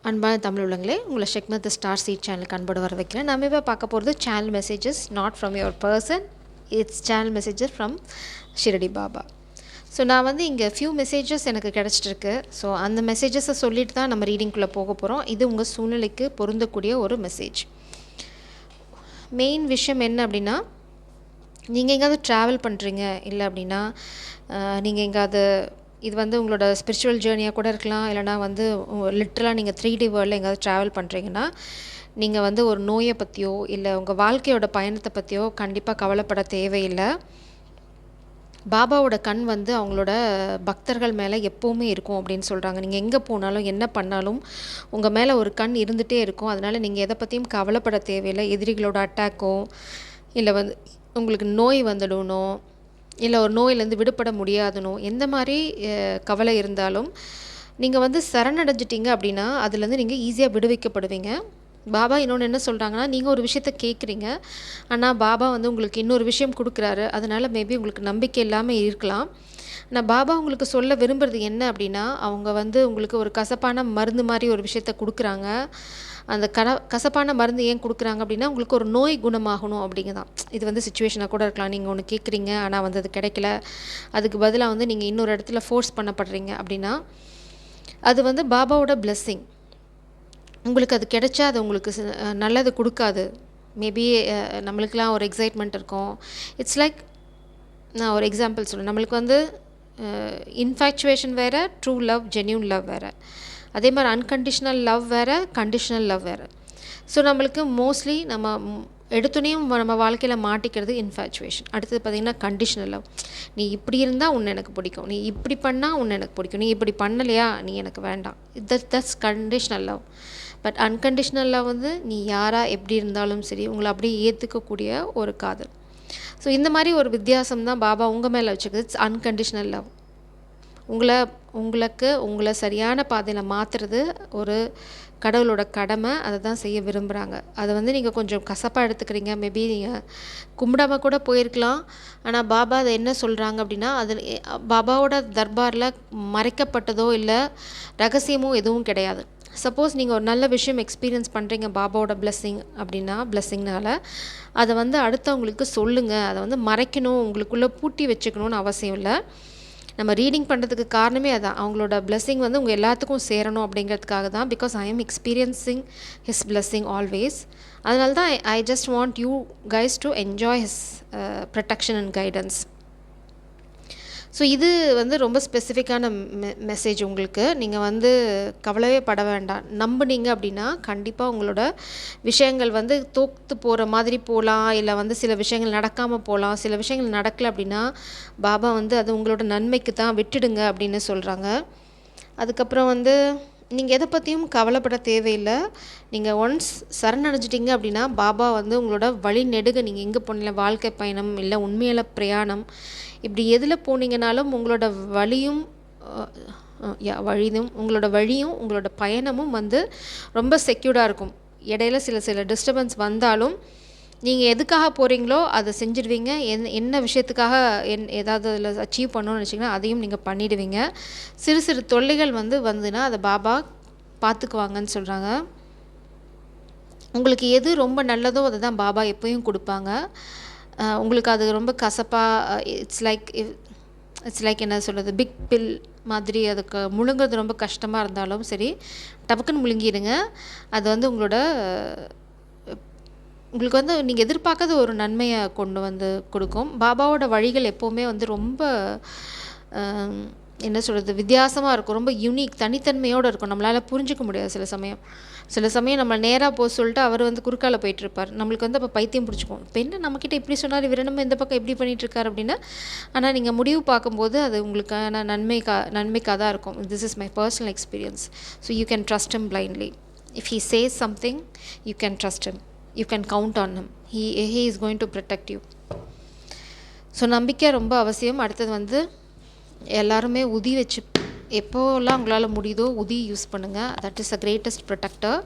அன்பான தமிழ் உள்ளங்களே, உங்களை ஷெக்மத் ஸ்டார் சீட் சேனலுக்கு அன்போடு வர வைக்கிறேன். நம்ம இப்போ பார்க்க போகிறது channel messages not from your person, it's channel messages from Shirdi Baba. So நான் வந்து இங்கே ஃபியூ மெசேஜஸ் எனக்கு கிடச்சிட்ருக்கு. ஸோ அந்த மெசேஜஸை சொல்லிட்டு தான் நம்ம ரீடிங்குள்ளே போக போகிறோம். இது உங்கள் சூழ்நிலைக்கு பொருந்தக்கூடிய ஒரு மெசேஜ். மெயின் விஷயம் என்ன அப்படின்னா, நீங்கள் எங்கேயாவது ட்ராவல் பண்ணுறீங்க, இல்லை அப்படின்னா நீங்கள் எங்கேயாவது இது வந்து உங்களோட ஸ்பிரிச்சுவல் ஜேர்னியாக கூட இருக்கலாம், இல்லைனா வந்து லிட்ரலாக நீங்கள் 3D வேர்ல்டில் எங்கேயாவது ட்ராவல் பண்ணுறீங்கன்னா, நீங்கள் வந்து ஒரு நோயை பற்றியோ இல்லை உங்கள் வாழ்க்கையோட பயணத்தை பற்றியோ கண்டிப்பாக கவலைப்பட தேவையில்லை. பாபாவோட கண் வந்து அவங்களோட பக்தர்கள் மேலே எப்போவுமே இருக்கும் அப்படின்னு சொல்கிறாங்க. நீங்கள் எங்கே போனாலும் என்ன பண்ணாலும் உங்கள் மேலே ஒரு கண் இருந்துகிட்டே இருக்கும். அதனால் நீங்கள் எதை பற்றியும் கவலைப்பட தேவையில்லை. எதிரிகளோட அட்டாக்கோ இல்லை வந்து உங்களுக்கு நோய் வந்துடணும், இல்லை ஒரு நோயிலேருந்து விடுபட முடியாதுனோ, எந்த மாதிரி கவலை இருந்தாலும் நீங்கள் வந்து சரணடைஞ்சிட்டிங்க அப்படின்னா அதுலேருந்து நீங்கள் ஈஸியாக விடுவிக்கப்படுவீங்க. பாபா இன்னொன்று என்ன சொல்கிறாங்கன்னா, நீங்கள் ஒரு விஷயத்த கேட்குறீங்க, ஆனால் பாபா வந்து உங்களுக்கு இன்னொரு விஷயம் கொடுக்குறாரு. அதனால் மேபி உங்களுக்கு நம்பிக்கை இல்லாமல் இருக்கலாம். ஆனால் பாபா உங்களுக்கு சொல்ல விரும்புகிறது என்ன அப்படின்னா, அவங்க வந்து உங்களுக்கு ஒரு கசப்பான மருந்து மாதிரி ஒரு விஷயத்த கொடுக்குறாங்க. அந்த கசப்பான மருந்து ஏன் கொடுக்குறாங்க அப்படின்னா, உங்களுக்கு ஒரு நோய் குணமாகணும் அப்படிங்கதான். இது வந்து சிச்சுவேஷனாக கூட இருக்கலாம். நீங்கள் ஒன்று கேட்குறீங்க, ஆனால் வந்து அது கிடைக்கல, அதுக்கு பதிலாக வந்து நீங்கள் இன்னொரு இடத்துல ஃபோர்ஸ் பண்ணப்படுறீங்க அப்படின்னா, அது வந்து பாபாவோட பிளெஸ்ஸிங். உங்களுக்கு அது கிடைச்சா அது உங்களுக்கு நல்லது கொடுக்காது. மேபி நம்மளுக்கெலாம் ஒரு எக்ஸைட்மெண்ட் இருக்கும். இட்ஸ் லைக், நான் ஒரு எக்ஸாம்பிள் சொல்கிறேன். நம்மளுக்கு வந்து இன்ஃபேக்சுவேஷன் வேறு, ட்ரூ லவ், ஜென்யூன் லவ் வேறு. அதே மாதிரி அன்கண்டிஷ்னல் லவ் வேறு, கண்டிஷ்னல் லவ் வேறு. ஸோ நம்மளுக்கு மோஸ்ட்லி நம்ம எடுத்துனையும் நம்ம வாழ்க்கையில் மாட்டிக்கிறது இன்ஃபேச்சுவேஷன். அடுத்தது பார்த்திங்கன்னா கண்டிஷ்னல் லவ். நீ இப்படி இருந்தால் உன்னை எனக்கு பிடிக்கும், நீ இப்படி பண்ணால் உன்னை எனக்கு பிடிக்கும், நீ இப்படி பண்ணலையா நீ எனக்கு வேண்டாம். That's conditional love. But unconditional love வந்து நீ யாராக எப்படி இருந்தாலும் சரி உங்களை அப்படியே ஏற்றுக்கக்கூடிய ஒரு காதல். ஸோ இந்த மாதிரி ஒரு வித்தியாசம் தான் பாபா உங்கள் மேலே வச்சுருக்குது. It's unconditional love. உங்களை சரியான பாதையில் மாற்றுறது ஒரு கடவுளோட கடமை. அதை தான் செய்ய விரும்புகிறாங்க. அதை வந்து நீங்கள் கொஞ்சம் கசப்பாக எடுத்துக்கிறீங்க. மேபி நீங்கள் கும்பிடாம கூட போயிருக்கலாம். ஆனால் பாபா அதை என்ன சொல்கிறாங்க அப்படின்னா, அது பாபாவோட தர்பாரில் மறைக்கப்பட்டதோ இல்லை ரகசியமோ எதுவும் கிடையாது. சப்போஸ் நீங்கள் ஒரு நல்ல விஷயம் எக்ஸ்பீரியன்ஸ் பண்ணுறீங்க பாபாவோட பிளெஸ்ஸிங் அப்படின்னா, பிளெஸ்ஸிங்னால் அதை வந்து அடுத்தவங்களுக்கு சொல்லுங்கள். அதை வந்து மறைக்கணும், உங்களுக்குள்ளே பூட்டி வச்சுக்கணுன்னு அவசியம் இல்லை. நம்ம ரீடிங் பண்ணுறதுக்கு காரணமே அதான். அவங்களோட பிளெஸ்ஸிங் வந்து உங்கள் எல்லாத்துக்கும் சேரணும் அப்படிங்கிறதுக்காக தான். Because I am experiencing his blessing always. அதனால தான் I just want you guys to enjoy his protection and guidance. So இது வந்து ரொம்ப ஸ்பெசிஃபிக்கான மெசேஜ் உங்களுக்கு. நீங்கள் வந்து கவலையே பட வேண்டாம். நம்புனீங்க அப்படின்னா கண்டிப்பாக உங்களோட விஷயங்கள் வந்து தோற்று போகிற மாதிரி போகலாம், இல்லை வந்து சில விஷயங்கள் நடக்காமல் போகலாம். சில விஷயங்கள் நடக்கலை அப்படின்னா பாபா வந்து அது உங்களோட நன்மைக்கு தான், விட்டுடுங்க அப்படின்னு சொல்கிறாங்க. அதுக்கப்புறம் வந்து நீங்கள் எதை பற்றியும் கவலைப்பட தேவையில்லை. நீங்கள் ஒன்ஸ் சரணடைஞ்சிட்டிங்க அப்படின்னா பாபா வந்து உங்களோட வழி நெடுக நீங்கள் எங்கே போனீங்க, வாழ்க்கை பயணம் இல்லை உண்மையில பிரயாணம், இப்படி எதில் போனீங்கனாலும் உங்களோட வழியும் உங்களோட வழியும் உங்களோட பயணமும் வந்து ரொம்ப செக்யூர்டாக இருக்கும். இடையில சில டிஸ்டர்பன்ஸ் வந்தாலும் நீங்கள் எதுக்காக போகிறீங்களோ அதை செஞ்சுடுவீங்க. என்ன விஷயத்துக்காக ஏதாவது அதில் அச்சீவ் பண்ணணும்னு நினச்சிங்கன்னா அதையும் நீங்கள் பண்ணிடுவீங்க. சிறு தொல்லைகள் வந்துன்னா அதை பாபா பார்த்துக்குவாங்கன்னு சொல்கிறாங்க. உங்களுக்கு எது ரொம்ப நல்லதோ அதை தான் பாபா எப்போயும் கொடுப்பாங்க. உங்களுக்கு அது ரொம்ப கசப்பாக இட்ஸ் லைக் என்ன சொல்கிறது, பிக் பில் மாதிரி அதுக்கு முழுங்கிறது ரொம்ப கஷ்டமாக இருந்தாலும் சரி, டபக்குன்னு முழுங்கிடுங்க. அது வந்து உங்களுக்கு வந்து நீங்கள் எதிர்பார்க்காத ஒரு நன்மையை கொண்டு வந்து கொடுக்கும். பாபாவோட வழிகள் எப்போவுமே வந்து ரொம்ப என்ன சொல்கிறது, வித்தியாசமாக இருக்கும். ரொம்ப யூனிக், தனித்தன்மையோடு இருக்கும். நம்மளால் புரிஞ்சிக்க முடியாது சில சமயம் நம்ம நேராக போக சொல்லிட்டு அவர் வந்து குறுக்கால போயிட்டுருப்பார். நம்மளுக்கு வந்து அப்போ பைத்தியம் பிடிச்சிக்கும். இப்போ என்ன நம்மக்கிட்ட இப்படி சொன்னார், இவர் நம்ம இந்த பக்கம் எப்படி பண்ணிகிட்ருக்கார் அப்படின்னா. ஆனால் நீங்கள் முடிவு பார்க்கும்போது அது உங்களுக்கான நன்மைக்காக தான் இருக்கும். This is my personal experience. So you can trust him blindly. If he says something you can trust him. You can count on him. He is going to protect you. So நம்பிக்கை ரொம்ப அவசியம். அடுத்தது வந்து எல்லாருமே உதி வச்சு எப்போல்லாம் உங்களால் முடியுதோ உதி யூஸ் பண்ணுங்கள். That is the greatest protector.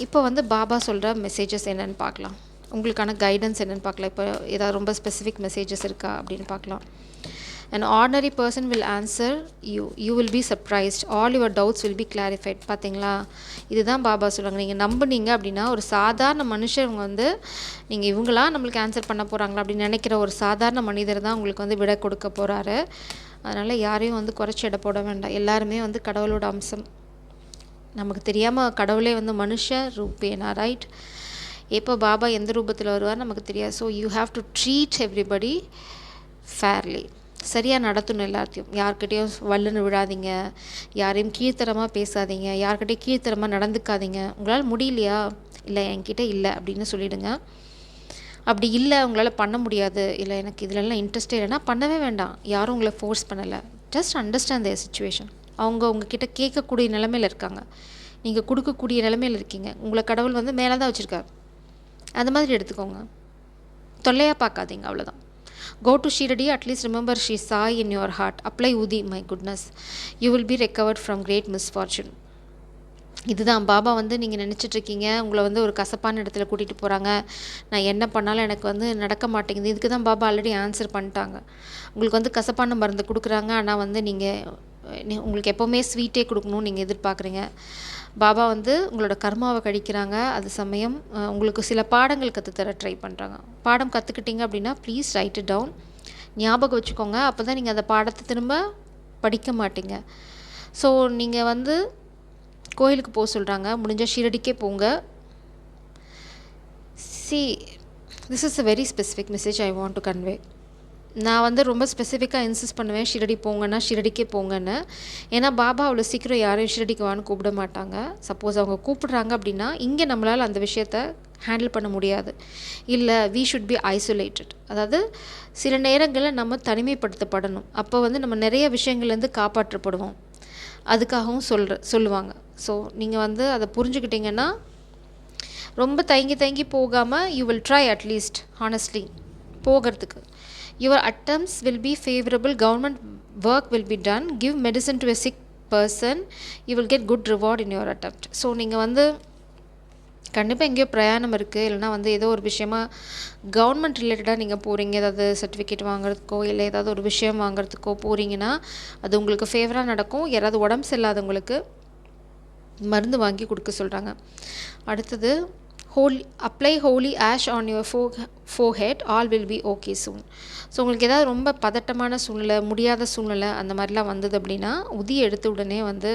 இப்போ வந்து பாபா சொல்கிற மெசேஜஸ் என்னென்னு பார்க்கலாம். உங்களுக்கான கைடன்ஸ் என்னென்னு பார்க்கலாம். இப்போ ஏதாவது ரொம்ப ஸ்பெசிஃபிக் மெசேஜஸ் இருக்கா அப்படின்னு பார்க்கலாம். an ordinary person will answer you. You will be surprised. All your doubts will be clarified. பார்த்தீங்களா, இதுதான் பாபா சொல்லுவாங்க. நீங்கள் நம்புனீங்க அப்படின்னா ஒரு சாதாரண மனுஷங்க வந்து நீங்கள் இவங்களா நம்மளுக்கு ஆன்சர் பண்ண போகிறாங்களா அப்படின்னு நினைக்கிற ஒரு சாதாரண மனிதர் தான் உங்களுக்கு வந்து விடை கொடுக்க போகிறாரு. அதனால் யாரையும் வந்து குறைச்சி எடை போட வேண்டாம். எல்லாருமே வந்து கடவுளோட அம்சம். நமக்கு தெரியாமல் கடவுளே வந்து மனுஷ ரூபேனா, ரைட்? எப்போ பாபா எந்த ரூபத்தில் வருவார் நமக்கு தெரியாது. So you have to treat everybody fairly. சரியாக நடத்தணும் எல்லாத்தையும். யார்கிட்டையும் வல்லுன்னு விழாதீங்க, யாரையும் கீழ்த்தரமாக பேசாதீங்க, யார்கிட்டையும் கீழ்த்தரமாக நடந்துக்காதீங்க. உங்களால் முடியலையா, இல்லை என்கிட்ட இல்லை அப்படின்னு சொல்லிவிடுங்க. அப்படி இல்லை உங்களால் பண்ண முடியாது, இல்லை எனக்கு இதிலெல்லாம் இன்ட்ரெஸ்டே இல்லைன்னா பண்ணவே வேண்டாம். யாரும் உங்களை ஃபோர்ஸ் பண்ணலை. ஜஸ்ட் அண்டர்ஸ்டாண்ட் தேர் சிச்சுவேஷன். அவங்க உங்ககிட்ட கேட்கக்கூடிய நிலைமையில் இருக்காங்க, நீங்கள் கொடுக்கக்கூடிய நிலைமையில் இருக்கீங்க. உங்களை கடவுள் வந்து மேலே தான் வச்சுருக்காரு. அந்த மாதிரி எடுத்துக்கோங்க, தொல்லையாக பார்க்காதீங்க, அவ்வளோதான். Go to Shirdi, at least remember she saw in your heart. Apply Udi, my goodness. You will be recovered from great misfortune. இதுதான் பாபா வந்து நீங்கள் நினச்சிட்ருக்கீங்க, உங்களை வந்து ஒரு கசப்பான இடத்துல கூட்டிகிட்டு போகிறாங்க, நான் என்ன பண்ணாலும் எனக்கு வந்து நடக்க மாட்டேங்குது. இதுக்கு தான் பாபா ஆல்ரெடி ஆன்சர் பண்ணிட்டாங்க. உங்களுக்கு வந்து கசப்பான மருந்து கொடுக்குறாங்க, ஆனால் வந்து உங்களுக்கு எப்போவுமே ஸ்வீட்டே கொடுக்கணும்னு நீங்கள் எதிர்பார்க்குறீங்க. பாபா வந்து உங்களோட கர்மாவை கழிக்கிறாங்க. அது சமயம் உங்களுக்கு சில பாடங்கள் கற்றுத்தர ட்ரை பண்ணுறாங்க. பாடம் கற்றுக்கிட்டீங்க அப்படின்னா ப்ளீஸ் ரைட் இட் டவுன், ஞாபகம் வச்சுக்கோங்க. அப்போ தான் நீங்கள் அந்த பாடத்தை திரும்ப படிக்க மாட்டீங்க. ஸோ நீங்கள் வந்து கோயிலுக்கு போக சொல்கிறாங்க, முடிஞ்சால் ஷீரடிக்கே போங்க. This is a very specific message I want to convey. நான் வந்து ரொம்ப ஸ்பெசிஃபிக்காக இன்சிஸ்ட் பண்ணுவேன், ஷீரடி போங்கன்னா ஷீரடிக்கே போங்கன்னு. ஏன்னா பாபா அவ்வளோ சீக்கிரம் யாரையும் ஷீரடிக்கு வான்னு கூப்பிட மாட்டாங்க. சப்போஸ் அவங்க கூப்பிடுறாங்க அப்படின்னா இங்கே நம்மளால் அந்த விஷயத்த ஹேண்டில் பண்ண முடியாது. இல்லை, வி ஷுட் பி ஐசோலேட்டட். அதாவது சில நேரங்களில் நம்ம தனிமைப்படுத்தப்படணும். அப்போ வந்து நம்ம நிறைய விஷயங்கள்லேருந்து காப்பாற்றப்படுவோம். அதுக்காகவும் சொல்லுவாங்க. ஸோ நீங்கள் வந்து அதை புரிஞ்சுக்கிட்டிங்கன்னா ரொம்ப தயங்கி போகாமல் you will try at least honestly போகிறதுக்கு. Your attempts will be favorable, government work will be done, give medicine to a sick person, you will get good reward in your attempt. So நீங்கள் வந்து கண்டிப்பாக எங்கேயோ பிரயாணம் இருக்குது, இல்லைனா வந்து ஏதோ ஒரு விஷயமா கவர்மெண்ட் ரிலேட்டடாக நீங்கள் போகிறீங்க, ஏதாவது சர்டிஃபிகேட் வாங்குறதுக்கோ இல்லை ஏதாவது ஒரு விஷயம் வாங்குறதுக்கோ போகிறீங்கன்னா அது உங்களுக்கு ஃபேவராக நடக்கும். யாராவது உடம்பு சரியில்லாதவங்களுக்கு மருந்து வாங்கி கொடுக்க சொல்கிறாங்க. அடுத்தது apply holy ash on your forehead, all will be okay soon. So உங்களுக்கு ஏதாவது ரொம்ப பதட்டமான சூழ்நிலை, முடியாத சூழ்நிலை அந்த மாதிரிலாம் வந்தது அப்படின்னா உதி எடுத்து உடனே வந்து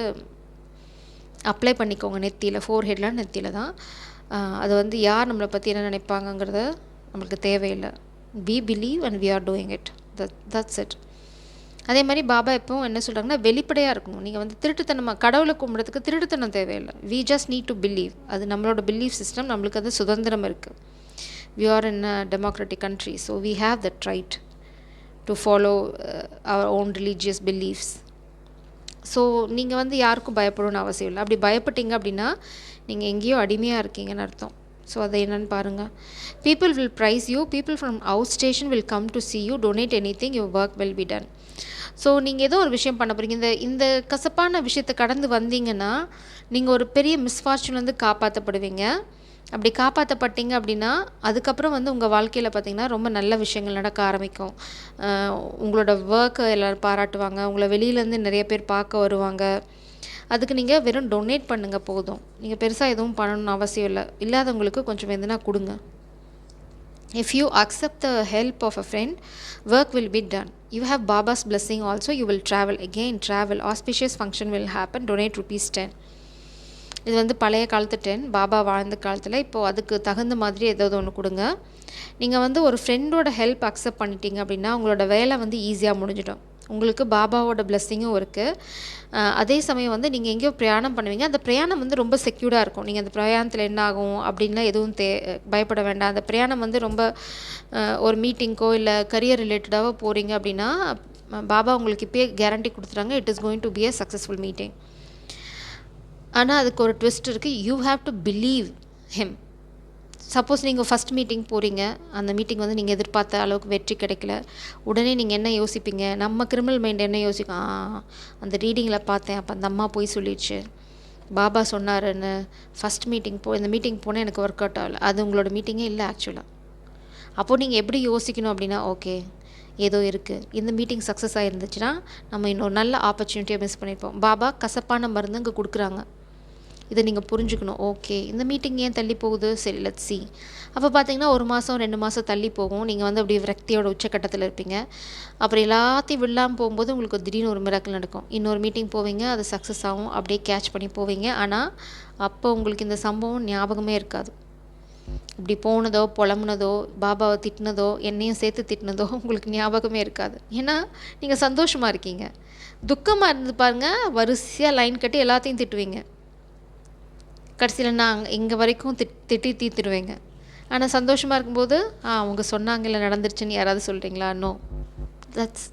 அப்ளை பண்ணிக்கோங்க நெத்தியில். ஃபோர்ஹெட்லாம் நெத்தியில் தான். அது வந்து யார் நம்மளை பற்றி என்ன நினைப்பாங்கங்கிறத நம்மளுக்கு தேவையில்லை. we believe and we are doing it. that's it. அதே மாதிரி பாபா எப்பவும் என்ன சொல்கிறாங்கன்னா வெளிப்படையாக இருக்கணும். நீங்கள் வந்து திருட்டுத்தனமாக கடவுளை கும்பிட்றதுக்கு திருட்டுத்தனம் தேவையில்லை. we just need to believe. அது நம்மளோட பிலீஃப் சிஸ்டம், நம்மளுக்கு அது சுதந்திரம் இருக்குது. we are in a democratic country, so we have that right to follow our own religious beliefs. So நீங்கள் வந்து யாருக்கும் பயப்படணும்னு அவசியம் இல்லை. அப்படி பயப்பட்டீங்க அப்படின்னா நீங்கள் எங்கேயோ அடிமையாக இருக்கீங்கன்னு அர்த்தம். ஸோ அதை என்னென்னு பாருங்கள். people will prize you, people from out station will come to see you, donate anything, your work will be done. So நீங்கள் ஏதோ ஒரு விஷயம் பண்ண போகிறீங்க, இந்த கசப்பான விஷயத்தை கடந்து வந்தீங்கன்னா நீங்கள் ஒரு பெரிய மிஸ்ஃபார்ச்சூன்லேருந்து காப்பாற்றப்படுவீங்க. அப்படி காப்பாற்றப்பட்டீங்க அப்படின்னா அதுக்கப்புறம் வந்து உங்கள் வாழ்க்கையில் பார்த்திங்கன்னா ரொம்ப நல்ல விஷயங்கள் நடக்க ஆரம்பிக்கும். உங்களோட ஒர்க்கை எல்லோரும் பாராட்டுவாங்க, உங்களை வெளியிலேருந்து நிறைய பேர் பார்க்க வருவாங்க. அதுக்கு நீங்கள் வெறும் டொனேட் பண்ணுங்கள் போதும். நீங்கள் பெருசாக எதுவும் பண்ணணும்னு அவசியம் இல்லை. இல்லாதவங்களுக்கு கொஞ்சம் எதுனா கொடுங்க. If you accept the help of a friend, work will be done. You have Baba's blessing also. You will travel again. Auspicious function will happen. Donate ₹10. இது வந்து பழைய காலத்து 10, பாபா வாழ்ந்த காலத்தில். இப்போது அதுக்கு தகுந்த மாதிரி ஏதாவது ஒன்று கொடுங்க. நீங்கள் வந்து ஒரு ஃப்ரெண்டோட ஹெல்ப் அக்செப்ட் பண்ணிட்டீங்க அப்படின்னா உங்களோட வேலை வந்து ஈஸியாக முடிஞ்சிடும். உங்களுக்கு பாபாவோட பிளெஸ்ஸிங்கும் இருக்குது. அதே சமயம் வந்து நீங்கள் எங்கேயோ பிரயாணம் பண்ணுவீங்க. அந்த பிரயாணம் வந்து ரொம்ப செக்யூர்டாக இருக்கும். நீங்கள் அந்த பிரயாணத்தில் என்ன ஆகும் அப்படின்லாம் எதுவும் பயப்பட வேண்டாம். அந்த பிரயாணம் வந்து ரொம்ப ஒரு மீட்டிங்க்கோ இல்லை கரியர் ரிலேட்டடாகவோ போகிறீங்க அப்படின்னா பாபா உங்களுக்கு இப்போயே கேரண்டி கொடுத்துறாங்க, it is going to be a successful meeting. ஆனால் அதுக்கு ஒரு ட்விஸ்ட் இருக்குது. You have to believe him. Suppose நீங்கள் ஃபஸ்ட் மீட்டிங் போகிறீங்க, அந்த மீட்டிங் வந்து நீங்கள் எதிர்பார்த்த அளவுக்கு வெற்றி கிடைக்கல, உடனே நீங்கள் என்ன யோசிப்பீங்க? நம்ம கிரிமினல் மைண்ட் என்ன யோசிக்கும்? அந்த ரீடிங்கில் பார்த்தேன், அப்போ அந்த அம்மா போய் சொல்லிடுச்சு, பாபா சொன்னாருன்னு. ஃபஸ்ட் மீட்டிங் இந்த மீட்டிங் போனால் எனக்கு ஒர்க் அவுட் ஆகலை. அது உங்களோட மீட்டிங்கே இல்லை ஆக்சுவலாக. அப்போது நீங்கள் எப்படி யோசிக்கணும் அப்படின்னா, ஓகே ஏதோ இருக்குது. இந்த மீட்டிங் சக்ஸஸ் ஆகிருந்துச்சுன்னா நம்ம இன்னொரு நல்ல ஆப்பர்ச்சுனிட்டியை மிஸ் பண்ணியிருப்போம். பாபா கசப்பான மருந்து இங்கே கொடுக்குறாங்க. இதை நீங்கள் புரிஞ்சுக்கணும். ஓகே, இந்த மீட்டிங் ஏன் தள்ளி போகுது, சரி லெட்ஸ் சி. அப்போ பார்த்தீங்கன்னா 1 மாதம் 2 மாதம் தள்ளி போகும். நீங்கள் வந்து அப்படியே விரக்தியோட உச்சக்கட்டத்தில் இருப்பீங்க. அப்புறம் எல்லாத்தையும் விழாமல் போகும்போது உங்களுக்கு திடீர்னு ஒரு மிராக்கிள் நடக்கும். இன்னொரு மீட்டிங் போவீங்க, அது சக்ஸஸ் ஆகும், அப்படியே கேட்ச் பண்ணி போவீங்க. ஆனால் அப்போ உங்களுக்கு இந்த சம்பவம் ஞாபகமே இருக்காது. இப்படி போனதோ புலம்புனதோ பாபாவை திட்டினதோ என்னையும் சேர்த்து திட்டினதோ உங்களுக்கு ஞாபகமே இருக்காது. ஏன்னா நீங்கள் சந்தோஷமாக இருக்கீங்க. துக்கமாக இருந்து பாருங்கள், வரிசையாக லைன் கட்டி எல்லாத்தையும் திட்டுவீங்க. கடைசியில் நான் இங்கே வரைக்கும் திட்டி தீர்த்துடுவேங்க. ஆனால் சந்தோஷமாக இருக்கும்போது அவங்க சொன்னாங்கல்ல நடந்துருச்சுன்னு யாராவது சொல்கிறீங்களா? No.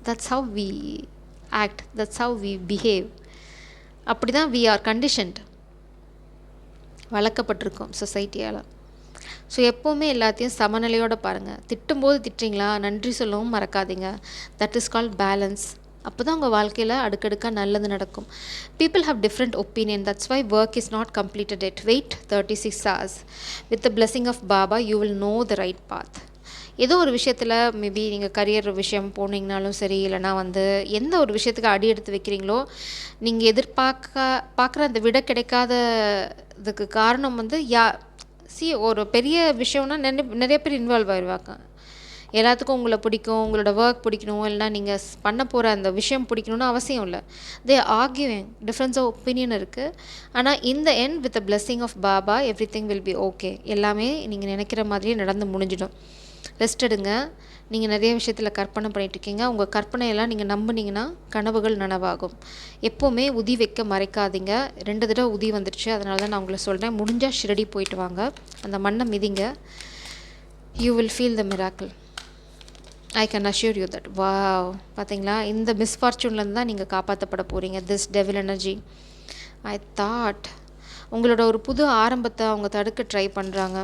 That's how we act, that's how we behave. அப்படி தான் வி ஆர் கண்டிஷன்ட், வளர்க்கப்பட்டிருக்கோம் சொசைட்டியால். ஸோ எப்போவுமே எல்லாத்தையும் சமநிலையோடு பாருங்கள். திட்டும்போது திட்டுறீங்களா, நன்றி சொல்லவும் மறக்காதீங்க. That is called balance. அப்போ தான் உங்கள் வாழ்க்கையில் அடுக்கடுக்காக நல்லது நடக்கும். People have different opinion, that's why work is not completed yet. Wait 36 hours. With the blessing of Baba you will know the right path. ஏதோ ஒரு விஷயத்தில் மேபி நீங்கள் கரியர் விஷயம் போனீங்கனாலும் சரி, இல்லைனா வந்து எந்த ஒரு விஷயத்துக்கு அடி எடுத்து வைக்கிறீங்களோ, நீங்கள் பார்க்குற அந்த விட கிடைக்காததுக்கு காரணம் வந்து ஒரு பெரிய விஷயம்னா நிறைய பேர் இன்வால்வ் ஆகிடுவாங்க. எல்லாத்துக்கும் உங்களை பிடிக்கும், உங்களோட ஒர்க் பிடிக்கணும், இல்லைனா நீங்கள் பண்ண போகிற அந்த விஷயம் பிடிக்கணும்னு அவசியம் இல்லை. They arguing, difference of opinion இருக்குது. ஆனால் இந்த end with the blessing of Baba everything will be okay. எல்லாமே நீங்கள் நினைக்கிற மாதிரியே நடந்து முடிஞ்சிடும். ரெஸ்ட் எடுங்க. நீங்கள் நிறைய விஷயத்தில் கற்பனை பண்ணிகிட்ருக்கீங்க. உங்கள் கற்பனையெல்லாம் நீங்கள் நம்பினீங்கன்னா கனவுகள் நனவாகும். எப்போவுமே உதி வைக்க மறைக்காதீங்க. 2 தடவை உதி வந்துடுச்சு, அதனால தான் நான் உங்களை சொல்கிறேன். முடிஞ்சால் ஷிரடி போயிட்டு வாங்க, அந்த மண்ணை மிதிங்க. You will feel the miracle. I can assure you that. Wow, பார்த்தீங்களா, இந்த மிஸ்ஃபார்ச்சூன்லேருந்து தான் நீங்கள் காப்பாற்றப்பட போகிறீங்க. This devil energy. I thought உங்களோட ஒரு புது ஆரம்பத்தை அவங்க தடுக்க ட்ரை பண்ணுறாங்க.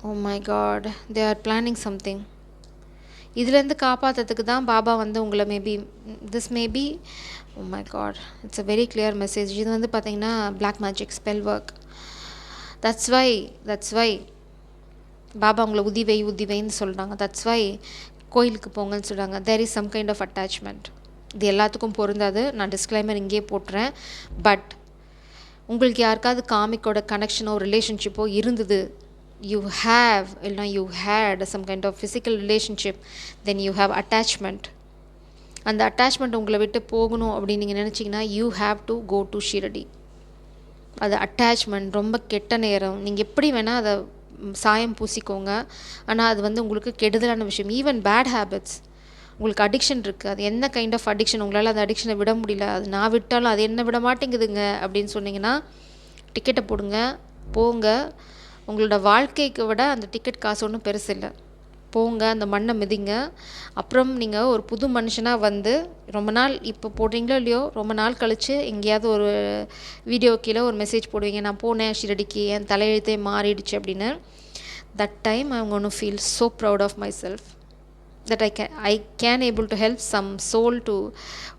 Oh my God, they are planning something. இதுலேருந்து காப்பாற்றுறதுக்கு தான் பாபா வந்து உங்களை maybe oh my God, it's a very clear message. இது வந்து பார்த்தீங்கன்னா black magic, spell work. That's why Baba உங்களை உதிவைன்னு சொல்கிறாங்க. தட்ஸ் வை கோயிலுக்கு போங்கன்னு சொல்கிறாங்க. There is some kind of attachment. இது எல்லாத்துக்கும் பொருந்தாது, நான் டிஸ்க்ளைமர் இங்கேயே போட்டுறேன். பட் உங்களுக்கு யாருக்காவது காமிக்கோட கனெக்ஷனோ ரிலேஷன்ஷிப்போ இருந்தது, you have இல்லைனா you had some kind of physical relationship, then you have attachment. அந்த அட்டாச்மெண்ட் உங்களை விட்டு போகணும் அப்படின்னு நீங்கள் நினச்சிங்கன்னா you have to go to Shirdi. அது அட்டாச்மெண்ட் ரொம்ப கெட்ட நேரம். நீங்கள் எப்படி வேணால் அதை சாயம் பூசிக்கோங்க, ஆனால் அது வந்து உங்களுக்கு கெடுதலான விஷயம். ஈவன் பேட் ஹேபிட்ஸ், உங்களுக்கு அடிக்ஷன் இருக்குது, அது என்ன கைண்ட் ஆஃப் அடிக்ஷன், உங்களால் அந்த அடிக்ஷனை விட முடியல, அது நான் விட்டாலும் அது என்ன விட மாட்டேங்குதுங்க அப்படின்னு சொன்னீங்கன்னா டிக்கெட்டை போடுங்க, போங்க. உங்களோட வாழ்க்கைக்கு விட அந்த டிக்கெட் காசு ஒன்றும் பெருசு இல்லை. போங்க, அந்த மண்ணை மிதிங்க. அப்புறம் நீங்கள் ஒரு புது மனுஷனாக வந்து ரொம்ப நாள் இப்போ போடுறீங்களோ இல்லையோ, ரொம்ப நாள் கழித்து எங்கேயாவது ஒரு வீடியோ கீழே ஒரு மெசேஜ் போடுவீங்க, நான் போனேன் ஷிரடிக்கு, என் தலையெழுத்தே மாறிடுச்சு அப்படின்னு. That time I am going to feel so proud of myself that I can able to help some soul to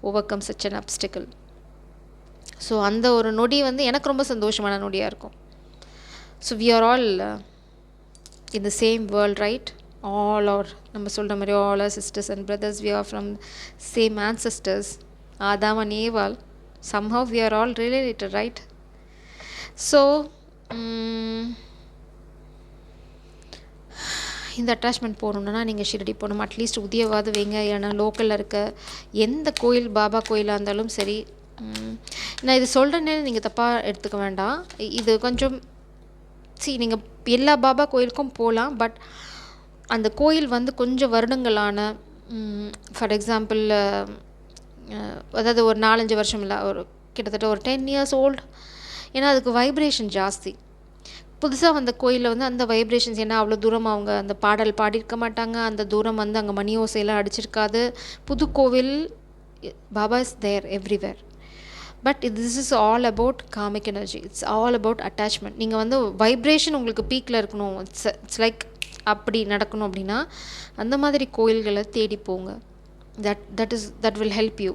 overcome such an obstacle. So அந்த ஒரு நொடி வந்து எனக்கு ரொம்ப சந்தோஷமான நொடியாக இருக்கும். So we are all in the same world, right? All our, நம்ம சொல்கிற மாதிரி all our sisters and brothers, we are from same ancestors, Adam and Eva. Somehow we are all related, right? So இந்த attachment போகணுன்னா நீங்கள் ஷிரடி போகணும். At least உதயவாது வைங்க, ஏன்னா லோக்கலில் இருக்க எந்த கோயில், பாபா கோயிலாக இருந்தாலும் சரி. நான் இது சொல்கிறேன்னே நீங்கள் தப்பாக எடுத்துக்க வேண்டாம். இது கொஞ்சம் நீங்கள் எல்லா பாபா கோயிலுக்கும் போகலாம், பட் அந்த கோயில் வந்து கொஞ்சம் வருடங்களான, ஃபார் எக்ஸாம்பிள் அதாவது ஒரு 4-5 வருஷம் இல்லை, ஒரு கிட்டத்தட்ட ஒரு 10 years old. ஏன்னா அதுக்கு வைப்ரேஷன் ஜாஸ்தி. புதுசாக வந்த கோயிலில் வந்து அந்த வைப்ரேஷன்ஸ், ஏன்னா அவ்வளோ தூரம் அவங்க அந்த பாடல் பாடியிருக்க மாட்டாங்க, அந்த தூரம் வந்து அங்கே மணி ஓசையெல்லாம் அடிச்சிருக்காது. புது கோவில், Baba is there everywhere. But this is all about cosmic energy. It's all about attachment. நீங்கள் வந்து வைப்ரேஷன் உங்களுக்கு பீக்கில் இருக்கணும், இட்ஸ் லைக் அப்படி நடக்கணும் அப்படின்னா அந்த மாதிரி கோயில்களை தேடி போங்க. That will help you.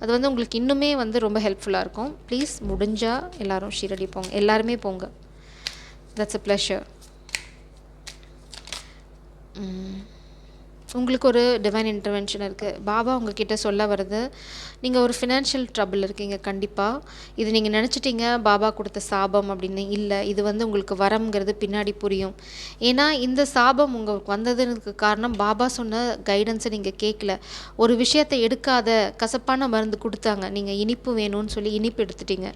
அது வந்து உங்களுக்கு இன்னுமே வந்து ரொம்ப ஹெல்ப்ஃபுல்லாக இருக்கும். ப்ளீஸ் முடிஞ்சால் எல்லோரும் ஷிரடி போங்க, எல்லாருமே போங்க. That's a pleasure. உங்களுக்கு ஒரு டிவைன் இன்டர்வென்ஷன் இருக்குது. பாபா உங்ககிட்ட சொல்ல வருது, நீங்கள் ஒரு ஃபினான்ஷியல் ட்ரபிள் இருக்கீங்க கண்டிப்பாக. இது நீங்கள் நினச்சிட்டீங்க பாபா கொடுத்த சாபம் அப்படின்னு. இல்லை, இது வந்து உங்களுக்கு வரம்ங்கிறது பின்னாடி புரியும். ஏன்னா இந்த சாபம் உங்களுக்கு வந்ததுக்கு காரணம் பாபா சொன்ன கைடன்ஸை நீங்கள் கேட்கல. ஒரு விஷயத்தை எடுக்காத, கசப்பான மருந்து கொடுத்தாங்க, நீங்கள் இனிப்பு வேணும்னு சொல்லி இனிப்பு எடுத்துட்டீங்க.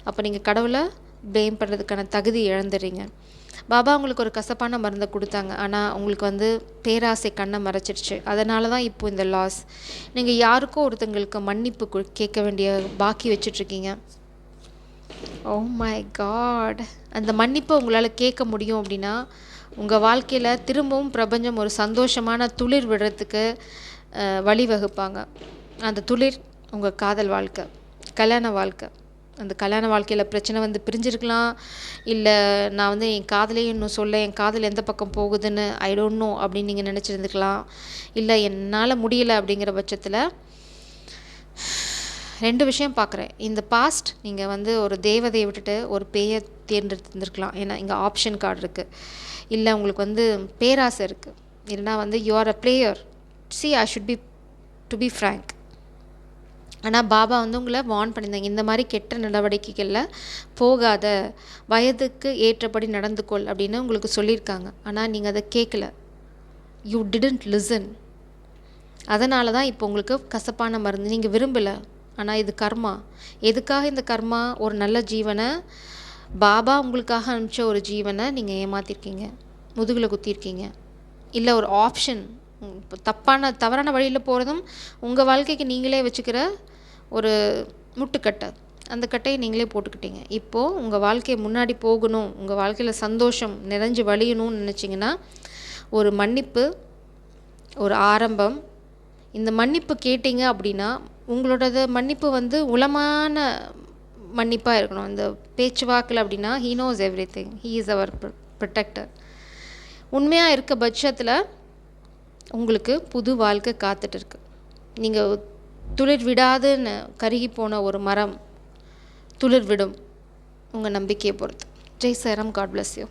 அப்போ நீங்கள் கடவுளை ப்ளேம் பண்ணுறதுக்கான தகுதி இழந்துடுறீங்க. பாபா உங்களுக்கு ஒரு கசப்பான மருந்தை கொடுத்தாங்க, ஆனால் உங்களுக்கு வந்து பேராசை கண்ணை மறைச்சிடுச்சு. அதனால தான் இப்போ இந்த லாஸ். நீங்கள் யாருக்கோ ஒருத்தங்களுக்கு மன்னிப்பு கேட்க வேண்டிய பாக்கி வச்சிட்ருக்கீங்க. ஓ மை காட். அந்த மன்னிப்பை உங்களால் கேட்க முடியும் அப்படின்னா உங்கள் வாழ்க்கையில் திரும்பவும் பிரபஞ்சம் ஒரு சந்தோஷமான துளிர் விடுறதுக்கு வழிவகுப்பாங்க. அந்த துளிர் உங்கள் காதல் வாழ்க்கை, கல்யாண வாழ்க்கை. அந்த கல்யாண வாழ்க்கையில் பிரச்சனை வந்து பிரிஞ்சிருக்கலாம், இல்லை நான் வந்து என் காதலையும் இன்னும் சொல்ல, என் காதல் எந்த பக்கம் போகுதுன்னு ஐ டோன்ட் நோ அப்படின்னு நீங்கள் நினச்சிருந்துக்கலாம். இல்லை என்னால் முடியலை அப்படிங்கிற பட்சத்தில் 2 விஷயம் பார்க்குறேன். இந்த பாஸ்ட் நீங்கள் வந்து ஒரு தேவதையை விட்டுட்டு ஒரு பேயை தேர்ந்தெடுத்துருந்துருக்கலாம். ஏன்னா இங்கே ஆப்ஷன் கார்டு இருக்குது. இல்லை உங்களுக்கு வந்து பேராசை இருக்குது, இல்லைனா வந்து you are a player. I should be to be frank. ஆனால் பாபா வந்து உங்களை வார்ன் பண்ணியிருந்தாங்க, இந்த மாதிரி கெட்ட நடவடிக்கைகளில் போகாத, வயதுக்கு ஏற்றபடி நடந்துக்கொள் அப்படின்னு உங்களுக்கு சொல்லியிருக்காங்க. ஆனால் நீங்கள் அதை கேட்கல. You didn't listen. அதனால தான் இப்போ உங்களுக்கு கசப்பான மருந்து. நீங்கள் விரும்பலை, ஆனால் இது கர்மா. எதுக்காக இந்த கர்மா? ஒரு நல்ல ஜீவனை, பாபா உங்களுக்காக அனுப்பிச்ச ஒரு ஜீவனை நீங்கள் ஏமாற்றிருக்கீங்க, முதுகில் குத்திருக்கீங்க. இல்லை ஒரு ஆப்ஷன், இப்போ தவறான வழியில் போகிறதும் உங்கள் வாழ்க்கைக்கு நீங்களே வச்சுக்கிற ஒரு முட்டுக்கட்டை. அந்த கட்டையை நீங்களே போட்டுக்கிட்டீங்க. இப்போது உங்கள் வாழ்க்கையை முன்னாடி போகணும், உங்கள் வாழ்க்கையில் சந்தோஷம் நிறைஞ்சு வழியணும்னு நினச்சிங்கன்னா ஒரு மன்னிப்பு, ஒரு ஆரம்பம். இந்த மன்னிப்பு கேட்டிங்க அப்படின்னா உங்களோட மன்னிப்பு வந்து உளமான மன்னிப்பாக இருக்கணும். இந்த பேச்சுவாக்கில் அப்படின்னா he knows everything, he is our protector. உண்மையாக இருக்க பட்சத்தில் உங்களுக்கு புது வாழ்க்கை காத்துட்டு இருக்கு. நீங்கள் துளிர் விடாதுன்னு கருகி போன ஒரு மரம் துளிர் விடும், உங்கள் நம்பிக்கையை பொறுத்து. Jai Sairam. God bless you.